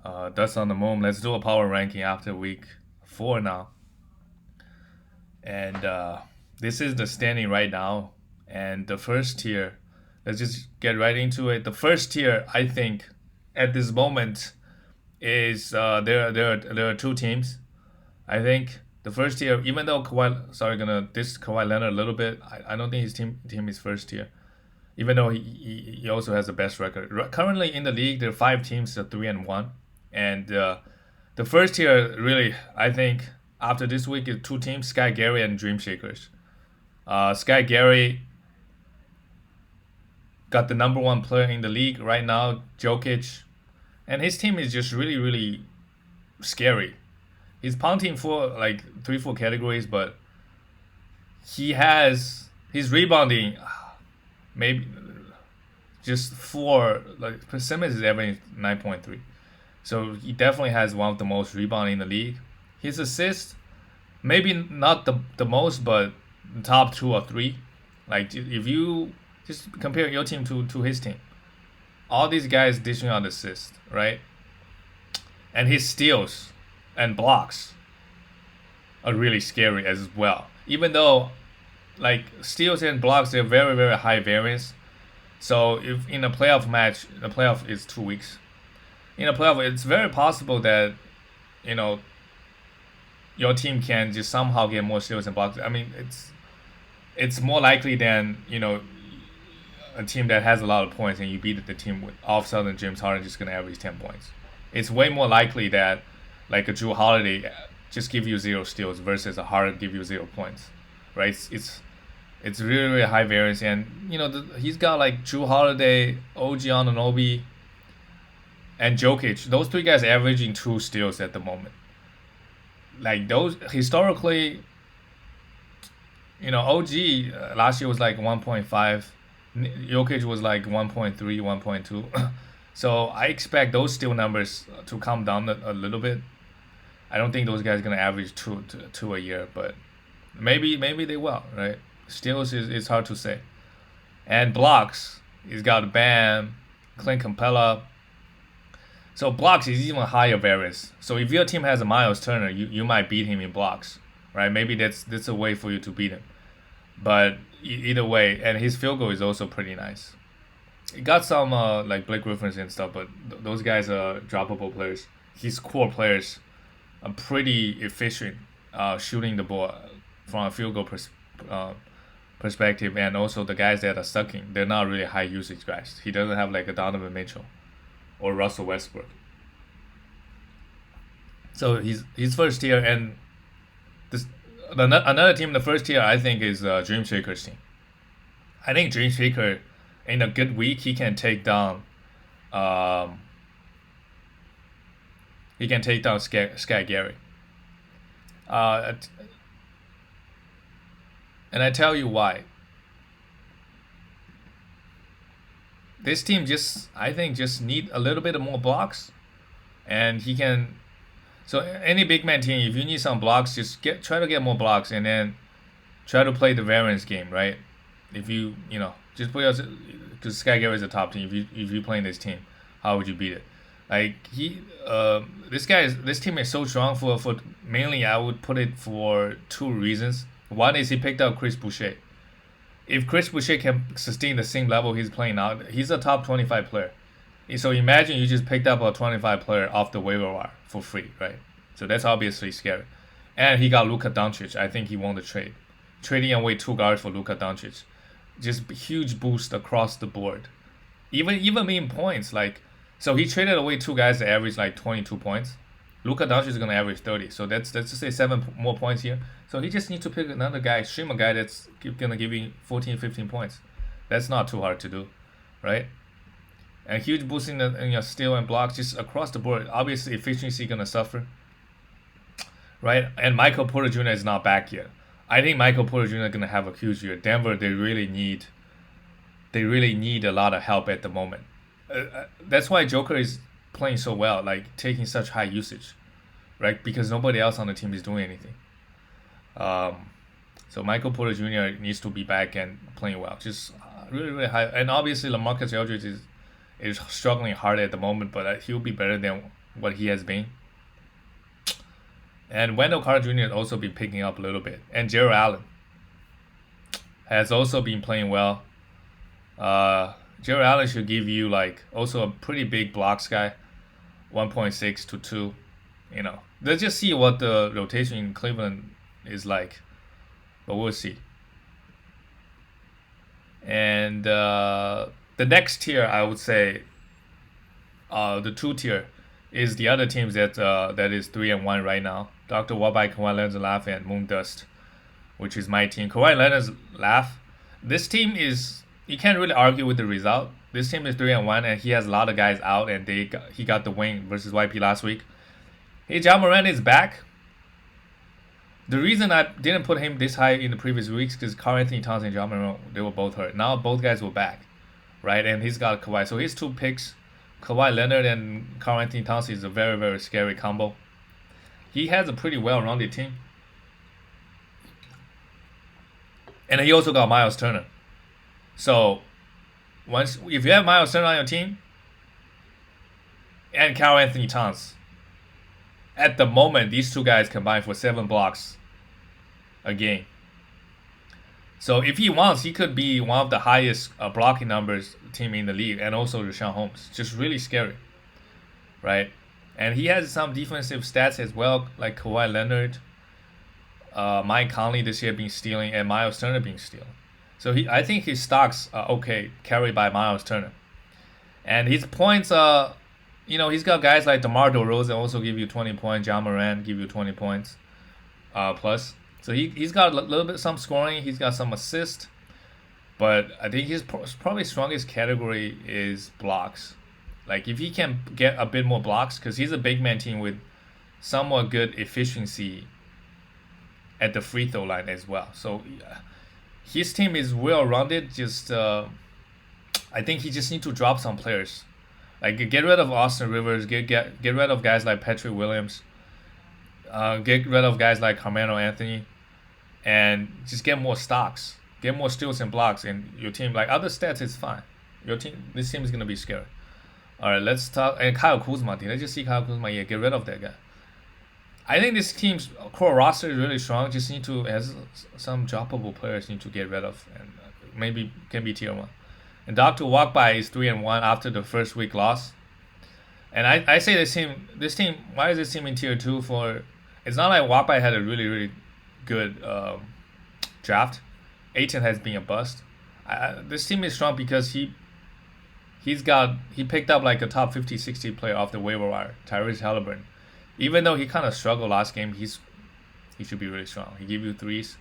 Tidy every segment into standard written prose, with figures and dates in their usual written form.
Dust on the Moon. Let's do a power ranking after week 4 now. And this is the standing right now. And the first tier, let's just get right into it. The first tier, I think, at this moment, is there are two teams. I think the first tier, even though gonna diss Kawhi Leonard a little bit. I don't think his team is first tier. Even though he also has the best record. Currently in the league, there are 5 teams that 3-1, and the first tier really, I think, after this week is 2 teams: Sky Gary and Dream Shakers. Sky Gary got the number one player in the league right now, Jokic, and his team is just really really scary. He's punting for like 3-4 categories, but he's rebounding maybe just four, like Simmons is averaging 9.3. So he definitely has one of the most rebounding in the league. His assists, maybe not the most, but top 2 or 3. Like if you just compare your team to his team, all these guys dishing out assists, right? And his steals and blocks are really scary as well. Even though like steals and blocks, they're very very high variance. So if in a playoff match, the playoff is 2 weeks. In a playoff, it's very possible that you know your team can just somehow get more steals and blocks. I mean, it's more likely than a team that has a lot of points and you beat the team with all of a sudden James Harden just gonna average 10 points. It's way more likely that like a Drew Holiday just give you 0 steals versus a Harden give you 0 points, right? It's really really high variance, and he's got like Drew Holiday, OG Anunoby, and Jokic. Those 3 guys averaging 2 steals at the moment. Like those historically, OG last year was like 1.5. Jokic was like 1.3, 1.2. So I expect those steal numbers to come down a little bit. I don't think those guys are gonna average two a year, but maybe they will, right? Steals is it's hard to say. And blocks, he's got Bam, Clint Capella. So blocks is even higher variance. So if your team has a Miles Turner, you might beat him in blocks, right? Maybe that's a way for you to beat him. But either way, and his field goal is also pretty nice. He got some like Blake Griffins and stuff, but those guys are droppable players. His core players are pretty efficient shooting the ball from a field goal perspective, and also the guys that are sucking, they're not really high usage guys. He doesn't have like a Donovan Mitchell or Russell Westbrook. So he's first tier, and this another team in the first tier I think is Dream Shaker's team. I think Dream Shaker in a good week um, he can take down Sky Gary. Uh, and I tell you why. This team I think just need a little bit more blocks, and he can. So any big man team, if you need some blocks, just try to get more blocks, and then try to play the variance game, right? If just put us, because Sky Gary is a top team. If you playing this team, how would you beat it? Like this team is so strong for mainly I would put it for 2 reasons. One is he picked up Chris Boucher. If Chris Boucher can sustain the same level he's playing now, he's a top 25 player. So imagine you just picked up a 25 player off the waiver wire for free, right? So that's obviously scary. And he got Luka Doncic. I think he won the trade. Trading away 2 guards for Luka Doncic. Just huge boost across the board. Even in points, like so he traded away 2 guys that average like 22 points. Luka Doncic is gonna average 30. So let's just say 7 more points here. So he just needs to pick another guy, stream a guy that's gonna give you 14, 15 points. That's not too hard to do, right? And huge boost in your steal and blocks just across the board. Obviously, efficiency gonna suffer, right? And Michael Porter Jr. is not back yet. I think Michael Porter Jr. is gonna have a huge year. Denver, they really need a lot of help at the moment. That's why Joker is playing so well, like taking such high usage, right? Because nobody else on the team is doing anything. Um, so Michael Porter Jr. needs to be back and playing well. Just really really high. And obviously, LaMarcus Aldridge is struggling hard at the moment, but he'll be better than what he has been. And Wendell Carter Jr. has also been picking up a little bit. And Jarrett Allen has also been playing well. Jarrett Allen should give you like also a pretty big blocks guy, 1.6 to 2. Let's just see what the rotation in Cleveland is like, but we'll see. And the next tier, I would say, the 2 tier is the other teams that is 3-1 right now. Dr. Wabai, Kawhi Leonard's Laugh, and Moon Dust, which is my team. Kawhi Leonard's Laugh. This team is, you can't really argue with the result. This team is 3-1, and he has a lot of guys out, and he got the win versus YP last week. Hey, Ja Morant is back. The reason I didn't put him this high in the previous weeks because Karl Anthony Towns and Ja Morant, they were both hurt. Now both guys were back, right? And he's got Kawhi. So his 2 picks, Kawhi Leonard and Karl Anthony Towns, is a very, very scary combo. He has a pretty well-rounded team. And he also got Miles Turner. So if you have Miles Turner on your team and Karl Anthony Towns, at the moment, these 2 guys combine for 7 blocks a game. So if he wants, he could be one of the highest blocking numbers team in the league, and also Richaun Holmes. Just really scary, right? And he has some defensive stats as well, like Kawhi Leonard, Mike Conley this year being stealing, and Miles Turner being stealing. So I think his stocks are okay, carried by Miles Turner. And his points are, he's got guys like DeMar DeRozan also give you 20 points. Ja Morant give you 20 points plus. So he's got a little bit some scoring. He's got some assists. But I think his probably strongest category is blocks. Like if he can get a bit more blocks, because he's a big man team with somewhat good efficiency at the free throw line as well. So his team is well-rounded. Just I think he just need to drop some players. Like get rid of Austin Rivers, get rid of guys like Patrick Williams, get rid of guys like Carmelo Anthony, and just get more stocks, get more steals and blocks, and your team, like other stats, is fine. This team is gonna be scary. All right, let's talk. And Kyle Kuzma, let's just see Kyle Kuzma. Yeah, get rid of that guy. I think this team's core roster is really strong. Just need to, as some droppable players, need to get rid of, and maybe can be tier 1. And Dr. Walkby is 3-1 after the first week loss. And I say this team, why is this team in tier 2 for? It's not like Walkby had a really, really good draft. Ayton has been a bust. This team is strong because he picked up like a top 50, 60 player off the waiver wire, Tyrese Halliburton. Even though he kind of struggled last game, he should be really strong. He give you threes,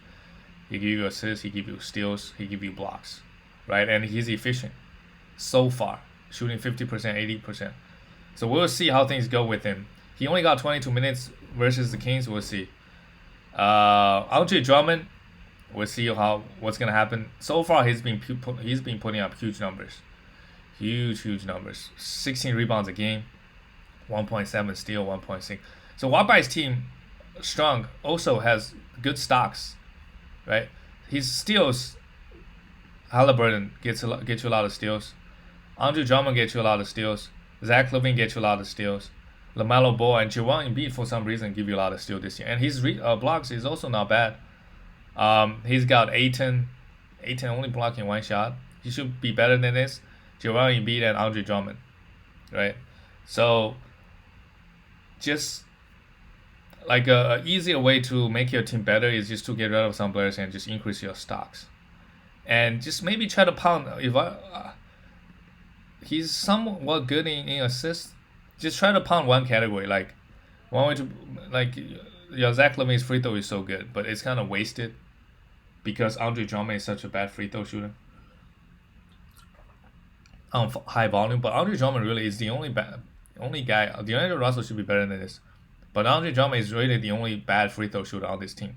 he give you assists, he give you steals, he give you blocks, right? And he's efficient so far, shooting 50%, 80%. So we'll see how things go with him. He only got 22 minutes versus the Kings. We'll see. Andre Drummond, we'll see what's gonna happen. So far, he's been putting up huge numbers, huge numbers. 16 rebounds a game, 1.7 steal, 1.6. So Wabai team, strong, also has good stocks, right? His steals, Halliburton gets you a lot of steals. Andre Drummond gets you a lot of steals. Zach LaVine gets you a lot of steals. LaMelo Ball and Joel Embiid for some reason give you a lot of steals this year. And his blocks is also not bad. He's got Ayton only blocking 1 shot. He should be better than this. Joel Embiid and Andre Drummond, right? So just like a easier way to make your team better is just to get rid of some players and just increase your stocks. And just maybe try to pound. He's somewhat good in assists. Just try to pound one category. Like one way to, like, your Zach LaVine's free throw is so good, but it's kind of wasted because Andre Drummond is such a bad free throw shooter on high volume. But Andre Drummond really is the only guy. DeAndre Russell should be better than this, but Andre Drummond is really the only bad free throw shooter on this team.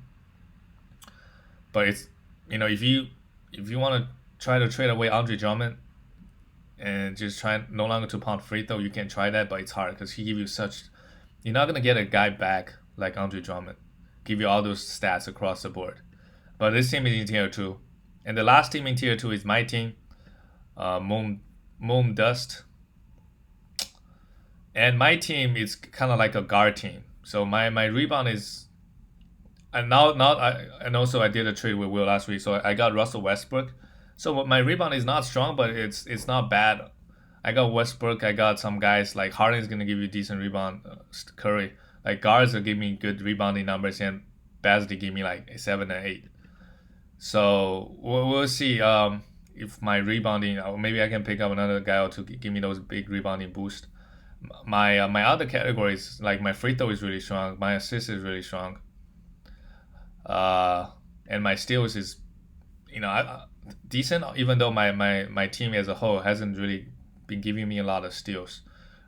But it's, if you want to try to trade away Andre Drummond and just try no longer to pound free throw, you can try that, but it's hard because he give you you're not gonna get a guy back like Andre Drummond, give you all those stats across the board. But this team is in tier 2, and the last team in tier 2 is my team, Moon Dust. And my team is kind of like a guard team. So my rebound is, and also I did a trade with Will last week, so I got Russell Westbrook. So my rebound is not strong, but it's not bad. I got Westbrook. I got some guys like Harden's gonna give you decent rebound. Curry, like guards will give me good rebounding numbers, and Basley give me like a 7 and 8. So we'll see if my rebounding, maybe I can pick up another guy to give me those big rebounding boost. My other categories, like my free throw is really strong, my assist is really strong, uh, and my steals is, decent. Even though my team as a whole hasn't really been giving me a lot of steals,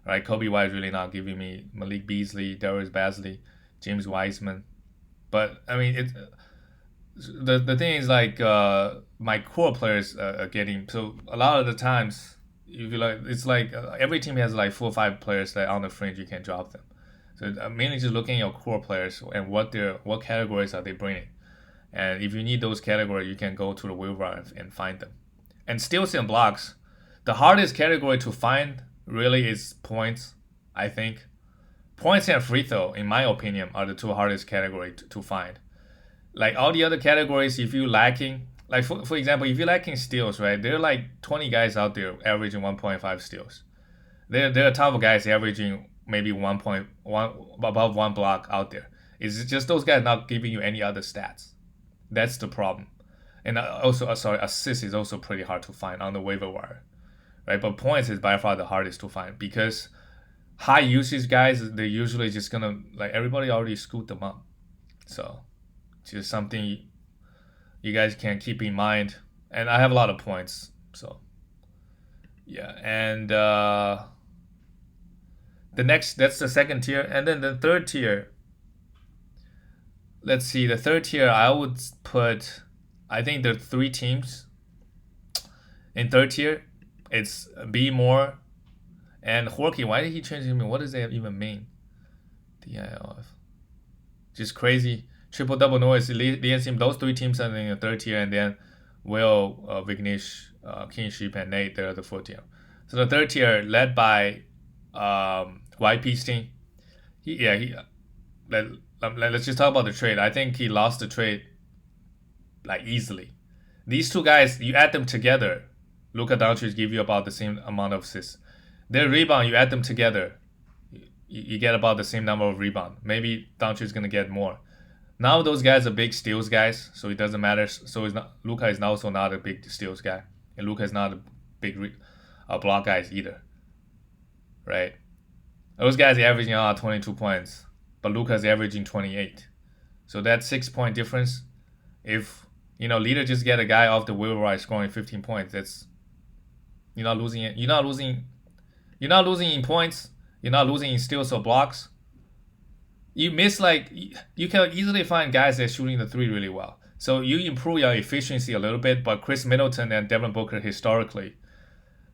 right? Kobe White really not giving me. Malik Beasley, Darius Basley, James Wiseman, but I mean the thing is like my core players are getting, so a lot of the times if you like it's like every team has like 4 or 5 players that on the fringe you can drop them. So I'm mainly just looking at your core players and what categories are they bringing, and if you need those categories you can go to the waiver and find them. And steals and blocks, the hardest category to find really is points. I think points and free throw, in my opinion, are the two hardest category to find. Like all the other categories, if you lacking, like for example, if you're lacking steals, right, there are like 20 guys out there averaging 1.5 steals. There are top of guys averaging maybe 1.1 above 1 block out there. It's just those guys not giving you any other stats. That's the problem. And also, sorry, assist is also pretty hard to find on the waiver wire, right? But points is by far the hardest to find because high usage guys, they're usually just gonna, like, everybody already scoot them up. So just something you guys can keep in mind. And I have a lot of points, so yeah. And that's the second tier, and then the third tier. Let's see, the third tier I would put. I think there are 3 teams in third tier. It's B Moore and Horky. Why did he change him? What does that even mean? DILF. Just crazy. Triple double noise. Lian, those 3 teams are in the third tier, and then Will, Vignesh, Kingship, and Nate, they're the fourth tier. So the third tier led by YP's team. Let's just talk about the trade. I think he lost the trade like easily. These 2 guys, you add them together, Luka Doncic give you about the same amount of assists. Their rebound, you add them together, you get about the same number of rebound. Maybe Doncic is gonna get more. Now those guys are big steals guys, so it doesn't matter. So it's not, Luka is also not a big steals guy, and Luka is not a big block guys either, right? Those guys are averaging 22 points, but Luka's averaging 28. So that 6 point difference. If leader just get a guy off the waiver wire scoring 15 points, that's you're not losing it. You're not losing in points. You're not losing in steals or blocks. You miss, like, you can easily find guys that are shooting the 3 really well. So you improve your efficiency a little bit, but Chris Middleton and Devin Booker historically,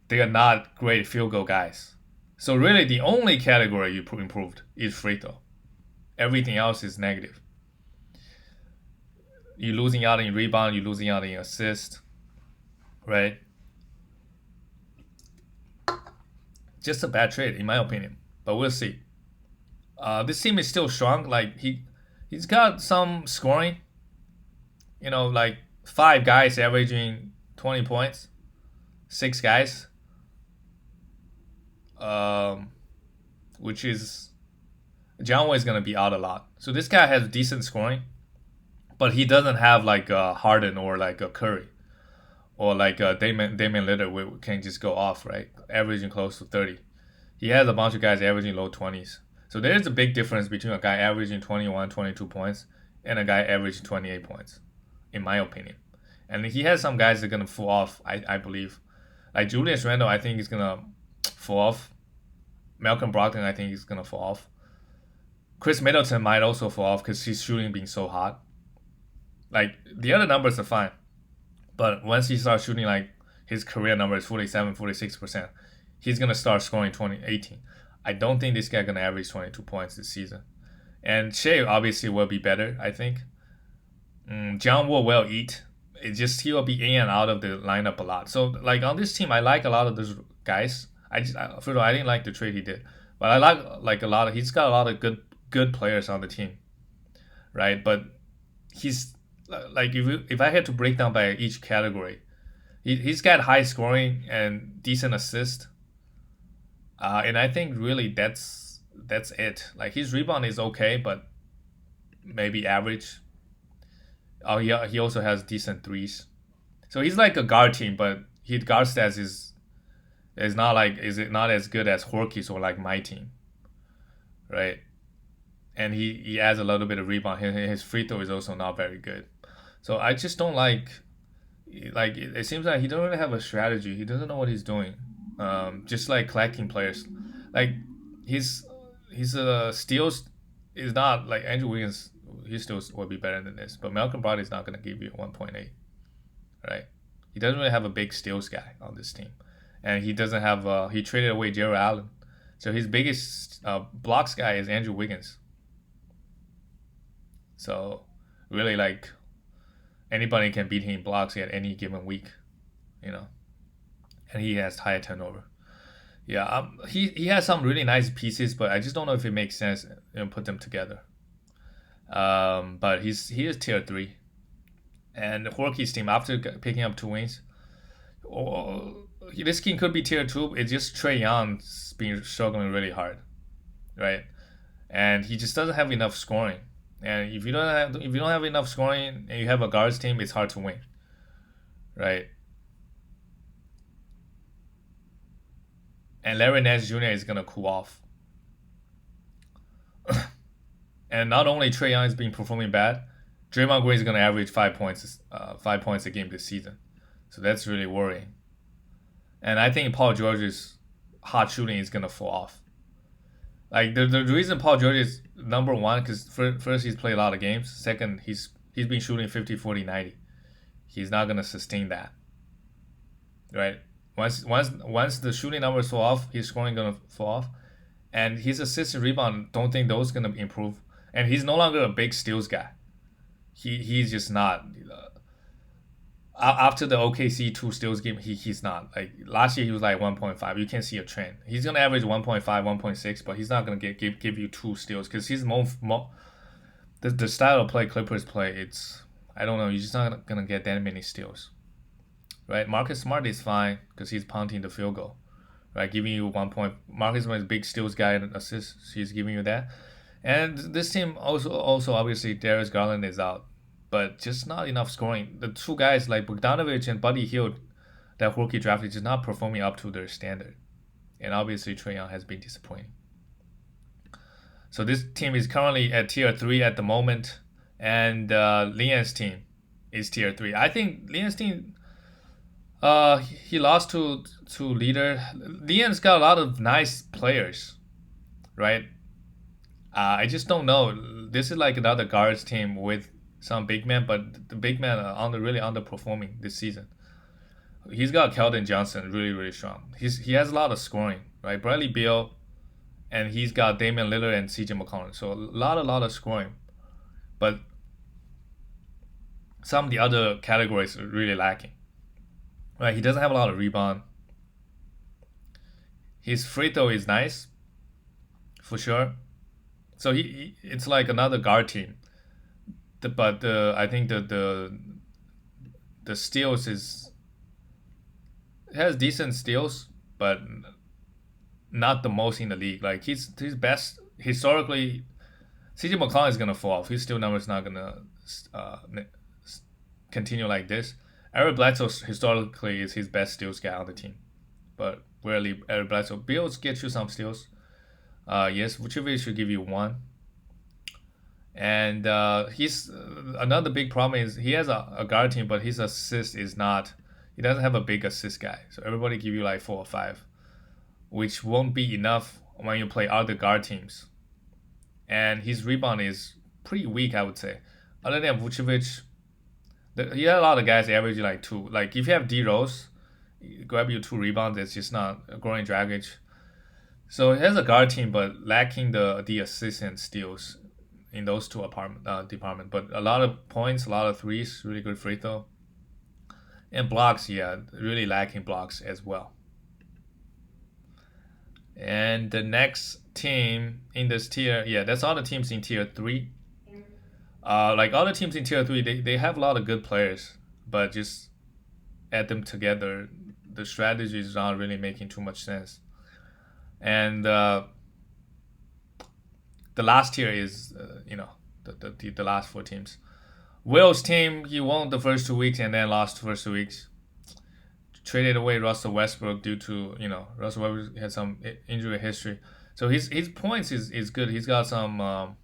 they are not great field goal guys. So really the only category you improved is free throw. Everything else is negative. You're losing out in rebound, you're losing out in assist, right? Just a bad trade, in my opinion. But we'll see. This team is still strong. Like he's got some scoring. Like 5 guys averaging 20 points, 6 guys. Which is John Wall is gonna be out a lot. So this guy has decent scoring, but he doesn't have like a Harden or like a Curry or like a Damian Lillard where can just go off, right? Averaging close to 30. He has a bunch of guys averaging low 20s. So there's a big difference between a guy averaging 21, 22 points and a guy averaging 28 points, in my opinion. And he has some guys that are going to fall off, I believe. Like Julius Randle, I think is going to fall off. Malcolm Brogdon, I think is going to fall off. Chris Middleton might also fall off because his shooting being so hot. Like, the other numbers are fine. But once he starts shooting, like, his career number is 47, 46%, he's going to start scoring 18. I don't think this guy going to average 22 points this season. And Shea obviously will be better, I think. John Wall will eat. It's just he will be in and out of the lineup a lot. So, like, on this team, I like a lot of those guys. First of all, I didn't like the trade he did. But I like a lot of. He's got a lot of good players on the team, right? But he's like if I had to break down by each category, he's got high scoring and decent assist. And I think really that's it. Like his rebound is okay, but maybe average. Oh, he also has decent threes. So he's like a guard team, but his guard stats is it not as good as Horky's or like my team, right? And he adds a little bit of rebound. His free throw is also not very good. So I just don't like it seems like he don't really have a strategy. He doesn't know what he's doing. Just like collecting players, like his steals is not like Andrew Wiggins. His steals will be better than this, but Malcolm Brogdon is not going to give you 1.8, right? He doesn't really have a big steals guy on this team, and he doesn't have. He traded away Jared Allen, so his biggest blocks guy is Andrew Wiggins. So really, like anybody can beat him in blocks at any given week, you know, and he has high turnover. Yeah, he has some really nice pieces, but I just don't know if it makes sense put them together. But he is tier 3, and Horky's team after picking up 2 wins, this team could be tier 2. It's just Trae Young's been struggling really hard, right? And he just doesn't have enough scoring. And if you don't have enough scoring and you have a guards team, it's hard to win, right? And Larry Nance Jr. is gonna cool off. And not only Trae Young is being performing bad, Draymond Green is gonna average 5 points a game this season. So that's really worrying. And I think Paul George's hot shooting is gonna fall off. Like the reason Paul George is number one because first he's played a lot of games. Second, he's been shooting 50, 40, 90. He's not gonna sustain that, right? Once the shooting numbers fall off, his scoring gonna fall off, and his assist and rebound. Don't think those gonna improve. And he's no longer a big steals guy. He's just not. After the OKC 2 steals game, he's not. Like last year, he was like 1.5. You can see a trend. He's gonna average 1.5, 1.6, but he's not gonna give you 2 steals because he's the style of play Clippers play. It's I don't know. You're just not gonna get that many steals, right? Marcus Smart is fine because he's punting the field goal, right? Giving you 1 point. Marcus Smart is a big steals guy and assists. He's giving you that. And this team also obviously Darius Garland is out, but just not enough scoring. The 2 guys like Bogdanovich and Buddy Hield that Horky drafted just not performing up to their standard. And obviously Trae Young has been disappointing. So this team is currently at tier 3 at the moment, and Lian's team is tier 3. I think Lian's team he lost to leader. Lian's got a lot of nice players, right? I just don't know. This is like another guards team with some big men, but the big men are really underperforming this season. He's got Keldon Johnson really strong. He has a lot of scoring, right? Bradley Beal, and he's got Damian Lillard and CJ McCollum. So a lot of scoring, but some of the other categories are really lacking. Right? He doesn't have a lot of rebound. His free throw is nice, for sure. So it's like another guard team. But I think the steals has decent steals, but not the most in the league. Like his best historically, CJ McCollum is gonna fall off. His steal number is not gonna uh, continue like this. Eric Bledsoe historically is his best steals guy on the team, but rarely Eric Bledsoe. Bills get you some steals. Yes, Vucevic should give you 1. And he's another big problem is he has a guard team, but his assist is not. He doesn't have a big assist guy, so everybody give you like 4 or 5, which won't be enough when you play other guard teams. And his rebound is pretty weak, I would say. Other than Vucevic, you have a lot of guys averaging like 2. Like if you have D Rose, grab you 2 rebounds. It's just not Goran Dragic. So he has a guard team, but lacking the assists and steals in those 2 department. But a lot of points, a lot of threes, really good free throw, and blocks. Yeah, really lacking blocks as well. And the next team in this tier, yeah, that's all the teams in tier three. Like all the teams in tier three, they have a lot of good players, but just add them together, the strategy is not really making too much sense. And the last tier is, the last four teams. Will's team, he won the first 2 weeks and then lost the first 2 weeks. Traded away Russell Westbrook due to, Russell Westbrook had some injury history. So his points is good. He's got some,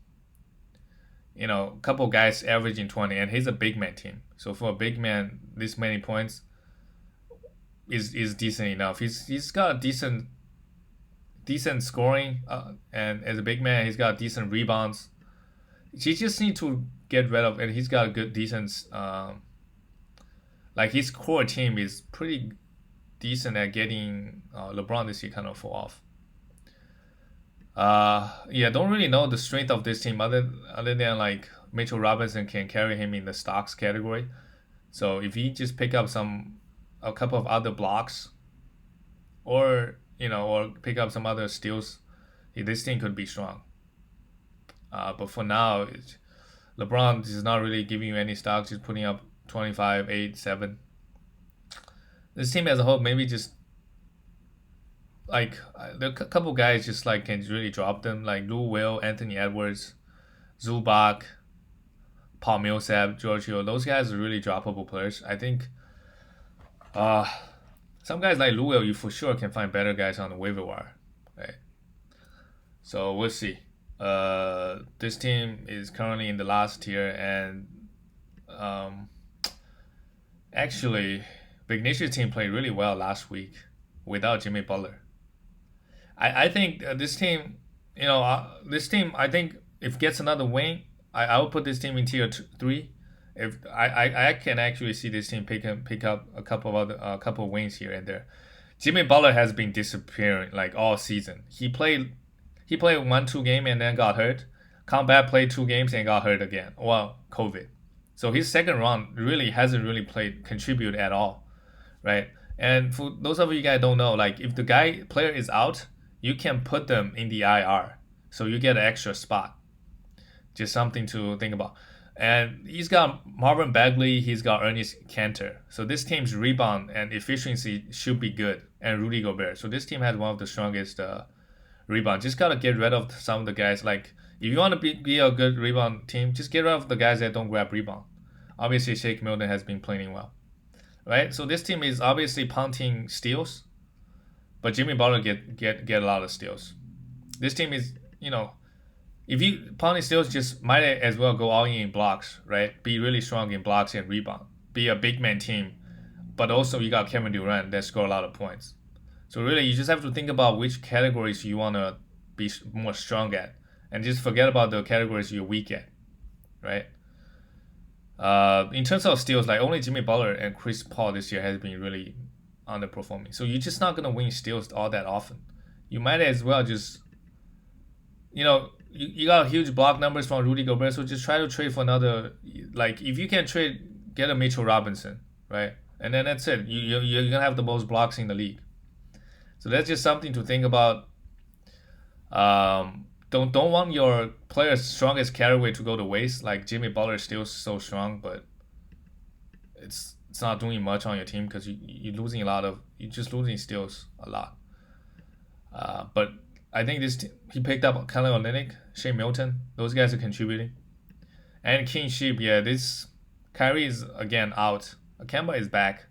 couple guys averaging 20, and he's a big man team. So for a big man, this many points is decent enough. He's got a decent scoring, and as a big man, he's got decent rebounds. He just need to get rid of, and he's got a good decent. Like his core team is pretty decent at getting LeBron this year kind of fall off. Yeah, don't really know the strength of this team other than like Mitchell Robinson can carry him in the stocks category. So if he just pick up a couple of other blocks, or pick up some other steals, this team could be strong. But for now, LeBron is not really giving you any stocks. He's putting up 25, 8, 7. This team as a whole, maybe just like there are a couple guys just like can really drop them, like Lou Will, Anthony Edwards, Zubac, Paul Millsap, Giorgio. Those guys are really droppable players. I think uh, some guys like Lou Will, you for sure can find better guys on the waiver wire. Right? So we'll see. This team is currently in the last tier, and um, actually, Big Nish's team played really well last week without Jimmy Butler. I think this team, I think if it gets another win, I will put this team in three. If I can actually see this team pick up a couple of wins here and there. Jimmy Butler has been disappearing like all season. He played 1-2 game and then got hurt. Come back, played 2 games and got hurt again. Well, COVID. So his second round really hasn't really contribute at all, right? And for those of you guys don't know, like if the player is out, you can put them in the IR, so you get an extra spot. Just something to think about. And he's got Marvin Bagley, he's got Ernest Cantor. So this team's rebound and efficiency should be good, and Rudy Gobert. So this team has one of the strongest rebound. Just gotta get rid of some of the guys. Like if you want to be a good rebound team, just get rid of the guys that don't grab rebound. Obviously, Shake Milton has been playing well, right? So this team is obviously punting steals, but Jimmy Butler get a lot of steals. This team is, if you punting steals, just might as well go all in blocks, right? Be really strong in blocks and rebound. Be a big man team, but also you got Kevin Durant that score a lot of points. So really, you just have to think about which categories you want to be more strong at, and just forget about the categories you're weak at, right? In terms of steals, like only Jimmy Butler and Chris Paul this year has been really underperforming. So you're just not gonna win steals all that often. You might as well just, you got huge block numbers from Rudy Gobert, so just try to trade for another. Like if you can trade, get a Mitchell Robinson, right? And then that's it. You're gonna have the most blocks in the league. So that's just something to think about. Don't want your player's strongest category to go to waste. Like Jimmy Butler is still so strong, but it's not doing much on your team because you're losing you're just losing steals a lot. But I think he picked up Kelly Olynyk, Shea Milton. Those guys are contributing. And King Sheep, yeah, this Kyrie is again out. Kemba is back.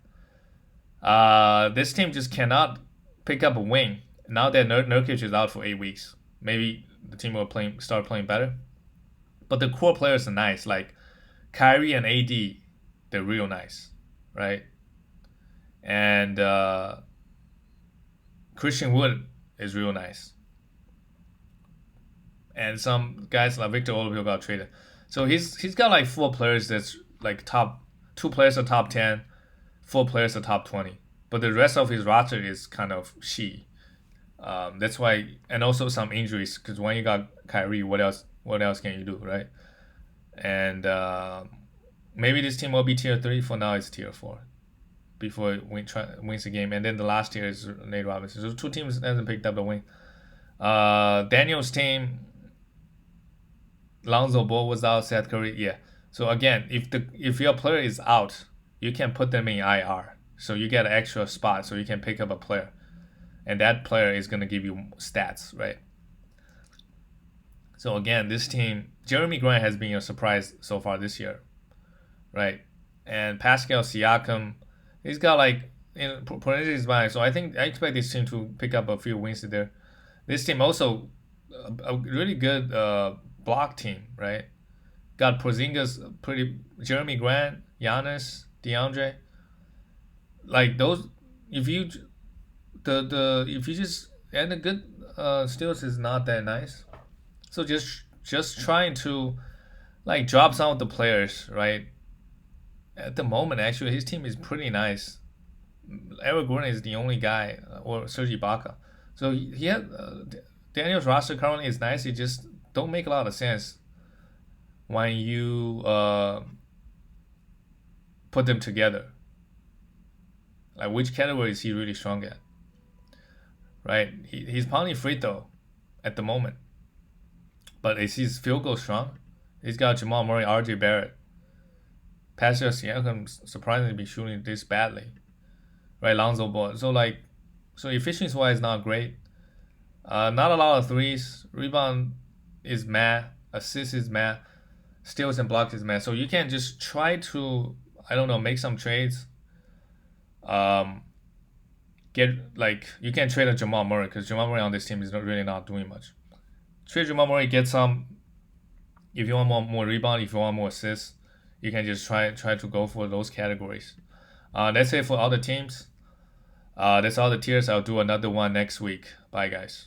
This team just cannot pick up a win now that Nurkic is out for 8 weeks. Maybe the team will start playing better. But the core players are nice. Like Kyrie and AD, they're real nice, right? And Christian Wood is real nice. And some guys like Victor Oladipo got traded. So he's got like 4 players that's like top 2 players are top 10, 4 players are top 20. But the rest of his roster is kind of she. That's why, and also some injuries. Because when you got Kyrie, what else? What else can you do, right? And maybe this team will be tier 3. For now, it's tier 4 before it wins the game. And then the last tier is Nate Robinson. So 2 teams hasn't picked up the win. Daniel's team, Lonzo Ball was out, Seth Curry, yeah. So again, if your player is out, you can put them in IR. So you get an extra spot, so you can pick up a player, and that player is gonna give you stats, right? So again, this team, Jeremy Grant has been a surprise so far this year, right? And Pascal Siakam, he's got like in parentheses by. So I expect this team to pick up a few wins there. This team also a really good block team, right? Got Porzingis, pretty Jeremy Grant, Giannis, DeAndre. Like those, if you the if you just and the good steals is not that nice. So just trying to like drop some of the players, right? At the moment, actually, his team is pretty nice. Eric Gordon is the only guy, or Serge Ibaka. So he had Daniel's roster currently is nice. It just don't make a lot of sense when you put them together. Like which category is he really strong at? Right? He's probably free throw at the moment, but is his field goal strong? He's got Jamal Murray, R.J. Barrett, Pascal Siakam surprisingly be shooting this badly, right? Lonzo Ball. So efficiency wise, not great. Not a lot of threes. Rebound is meh. Assist is meh. Steals and blocks is meh. So you can just try to, I don't know, make some trades. Um, get like you can trade a Jamal Murray because Jamal Murray on this team is really not doing much. Trade Jamal Murray, get some. If you want more rebound, if you want more assists, you can just try to go for those categories. That's it for other teams. That's all the tiers. I'll do another one next week. Bye, guys.